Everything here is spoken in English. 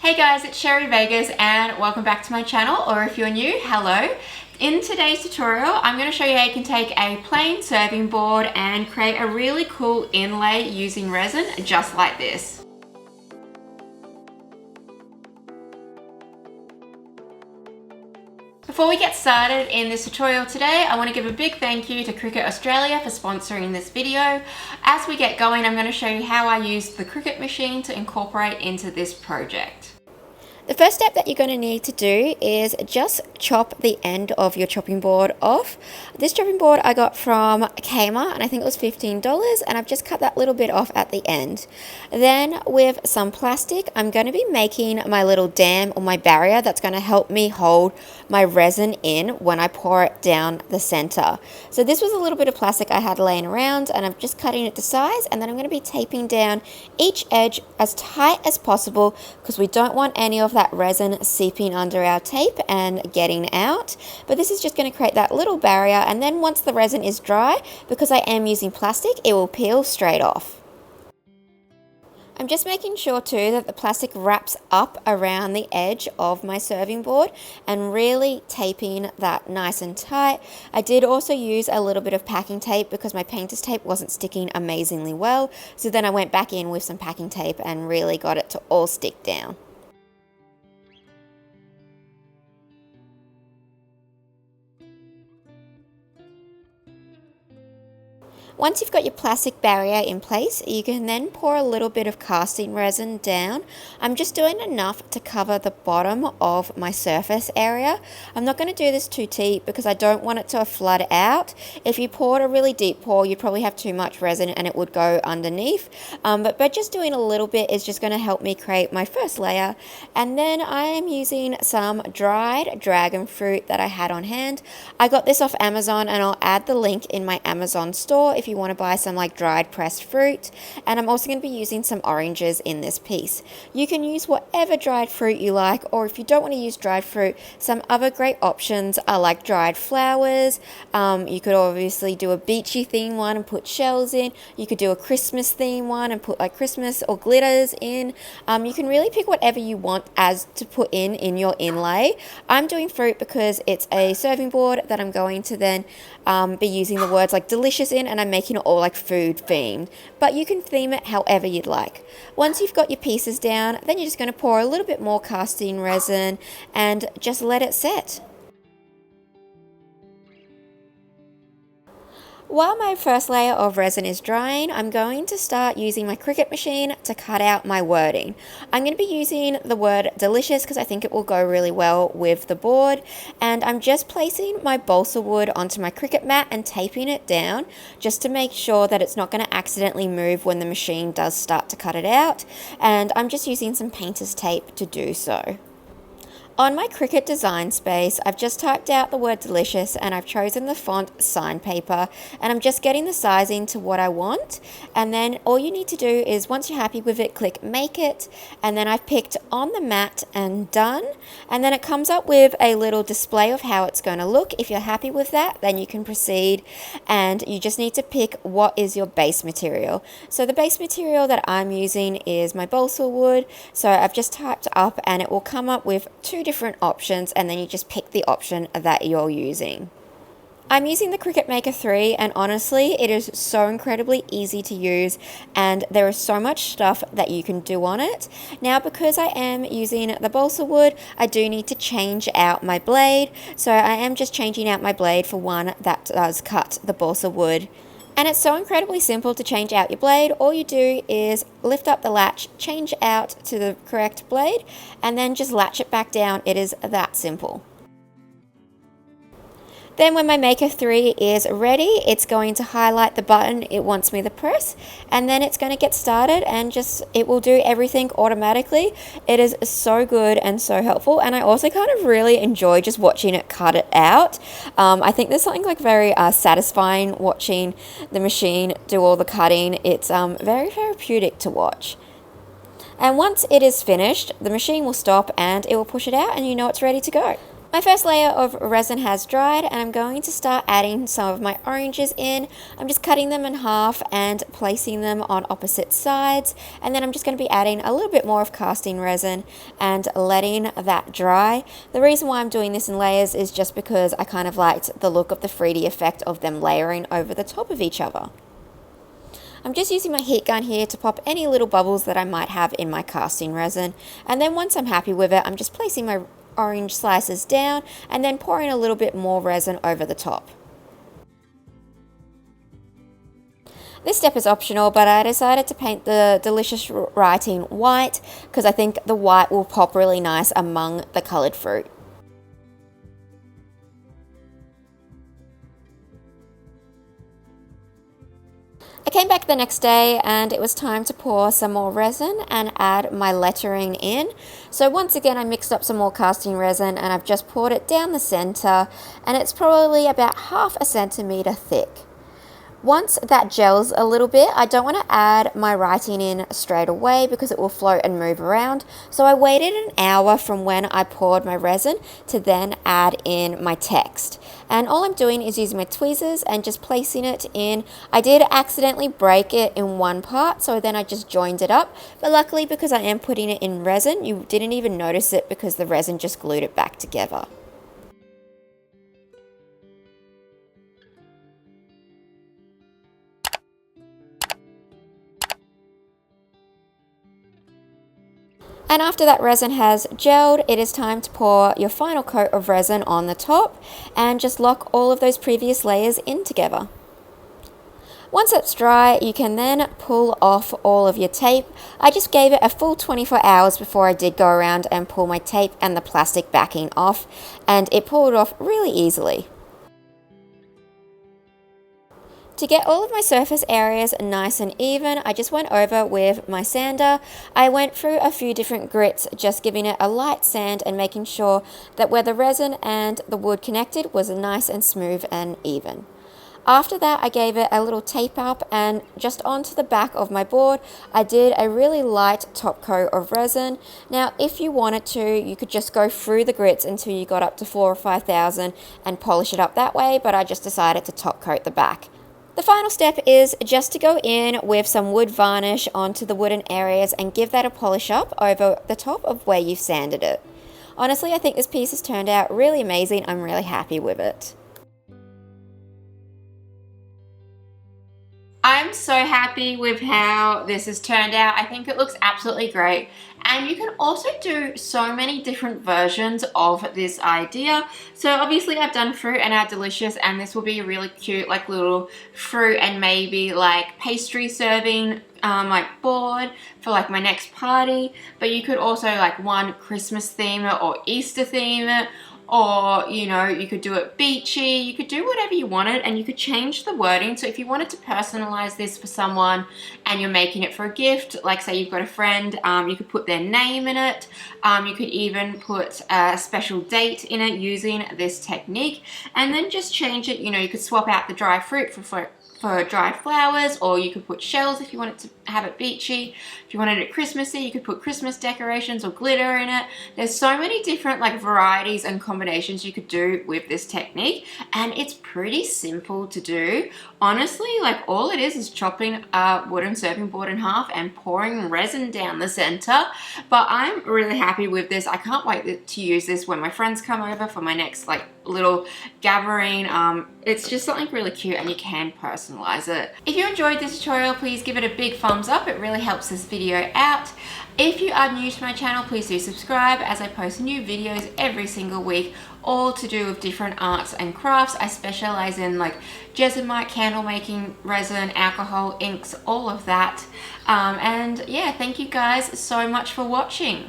Hey guys, it's Sherry Vegas and welcome back to my channel, or if you're new, hello. In today's tutorial, I'm going to show you how you can take a plain serving board and create a really cool inlay using resin just like this. Before we get started in this tutorial today, I want to give a big thank you to Cricut Australia for sponsoring this video. As we get going, I'm going to show you how I used the Cricut machine to incorporate into this project. The first step that you're going to need to do is just chop the end of your chopping board off. This chopping board I got from Kmart and I think it was $15, and I've just cut that little bit off at the end. Then with some plastic, I'm going to be making my little dam or my barrier that's going to help me hold my resin in when I pour it down the center. So this was a little bit of plastic I had laying around, and I'm just cutting it to size, and then I'm going to be taping down each edge as tight as possible because we don't want any of that resin seeping under our tape and getting out. But this is just going to create that little barrier, and then once the resin is dry, because I am using plastic, it will peel straight off. I'm just making sure too that the plastic wraps up around the edge of my serving board and really taping that nice and tight. I did also use a little bit of packing tape because my painter's tape wasn't sticking amazingly well. So then I went back in with some packing tape and really got it to all stick down. Once you've got your plastic barrier in place, you can then pour a little bit of casting resin down. I'm just doing enough to cover the bottom of my surface area. I'm not going to do this too deep because I don't want it to flood out. If you poured a really deep pour, you'd probably have too much resin and it would go underneath. But just doing a little bit is just going to help me create my first layer. And then I am using some dried dragon fruit that I had on hand. I got this off Amazon, and I'll add the link in my Amazon store if you want to buy some like dried pressed fruit. And I'm also going to be using some oranges in this piece. You can use whatever dried fruit you like, or if you don't want to use dried fruit, some other great options are like dried flowers. You could obviously do a beachy theme one and put shells in. You could do a Christmas theme one and put like Christmas or glitters in. You can really pick whatever you want as to put in your inlay. I'm doing fruit because it's a serving board that I'm going to then be using the words like delicious in, and I'm making it all like food themed, but you can theme it however you'd like. Once you've got your pieces down, then you're just going to pour a little bit more casting resin and just let it set. While my first layer of resin is drying, I'm going to start using my Cricut machine to cut out my wording. I'm going to be using the word delicious because I think it will go really well with the board, and I'm just placing my balsa wood onto my Cricut mat and taping it down just to make sure that it's not going to accidentally move when the machine does start to cut it out, and I'm just using some painter's tape to do so. On my Cricut design space, I've just typed out the word delicious, and I've chosen the font sign paper, and I'm just getting the sizing to what I want. And then all you need to do is, once you're happy with it, click make it, and then I've picked on the mat and done, and then it comes up with a little display of how it's going to look. If you're happy with that, then you can proceed, and you just need to pick what is your base material. So the base material that I'm using is my balsa wood, so I've just typed up and it will come up with two different options, and then you just pick the option that you're using. I'm using the Cricut Maker 3, and honestly it is so incredibly easy to use, and there is so much stuff that you can do on it. Now, because I am using the balsa wood, I do need to change out my blade, so I am just changing out my blade for one that does cut the balsa wood. And it's so incredibly simple to change out your blade. All you do is lift up the latch, change out to the correct blade, and then just latch it back down. It is that simple. Then when my Maker 3 is ready, it's going to highlight the button it wants me to press, and then it's going to get started, and it will do everything automatically. It is so good and so helpful, and I also kind of really enjoy just watching it cut it out. I think there's something like very satisfying watching the machine do all the cutting. It's very therapeutic to watch. And once it is finished, the machine will stop and it will push it out, and you know it's ready to go. My first layer of resin has dried and I'm going to start adding some of my oranges in. I'm just cutting them in half and placing them on opposite sides, and then I'm just going to be adding a little bit more of casting resin and letting that dry. The reason why I'm doing this in layers is just because I kind of liked the look of the 3D effect of them layering over the top of each other. I'm just using my heat gun here to pop any little bubbles that I might have in my casting resin, and then once I'm happy with it, I'm just placing my orange slices down and then pouring a little bit more resin over the top. This step is optional, but I decided to paint the delicious writing white because I think the white will pop really nice among the coloured fruit. I came back the next day and it was time to pour some more resin and add my lettering in. So once again I mixed up some more casting resin and I've just poured it down the center, and it's probably about half a centimeter thick. Once that gels a little bit, I don't want to add my writing in straight away because it will float and move around. So I waited an hour from when I poured my resin to then add in my text. And all I'm doing is using my tweezers and just placing it in. I did accidentally break it in one part, so then I just joined it up. But luckily, because I am putting it in resin, you didn't even notice it because the resin just glued it back together. And after that resin has gelled, it is time to pour your final coat of resin on the top and just lock all of those previous layers in together. Once it's dry, you can then pull off all of your tape. I just gave it a full 24 hours before I did go around and pull my tape and the plastic backing off, and it pulled off really easily. To get all of my surface areas nice and even, I just went over with my sander. I went through a few different grits, just giving it a light sand and making sure that where the resin and the wood connected was nice and smooth and even. After that, I gave it a little tape up, and just onto the back of my board, I did a really light top coat of resin. Now, if you wanted to, you could just go through the grits until you got up to 4,000 or 5,000 and polish it up that way, but I just decided to top coat the back. The final step is just to go in with some wood varnish onto the wooden areas and give that a polish up over the top of where you've sanded it. Honestly, I think this piece has turned out really amazing. I'm really happy with it. I'm so happy with how this has turned out. I think it looks absolutely great. And you can also do so many different versions of this idea. So obviously I've done fruit and our delicious, and this will be a really cute like little fruit and maybe like pastry serving like board for like my next party. But you could also like one Christmas theme it or Easter theme it, or you know, you could do it beachy, you could do whatever you wanted, and you could change the wording. So if you wanted to personalize this for someone and you're making it for a gift, like say you've got a friend, you could put their name in it. You could even put a special date in it using this technique, and then just change it. You know, you could swap out the dry fruit for dried flowers, or you could put shells if you wanted to have it beachy. If you wanted it Christmassy, you could put Christmas decorations or glitter in it. There's so many different like varieties and combinations you could do with this technique, and it's pretty simple to do. Honestly, like all it is chopping a wooden serving board in half and pouring resin down the center. But I'm really happy with this. I can't wait to use this when my friends come over for my next like little gathering. It's just something really cute, and you can personalize it. If you enjoyed this tutorial, please give it a big thumbs up. It really helps this video out. If you are new to my channel, please do subscribe, as I post new videos every single week, all to do with different arts and crafts. I specialize in like Jessamite, candle making, resin, alcohol, inks, all of that. And yeah, thank you guys so much for watching.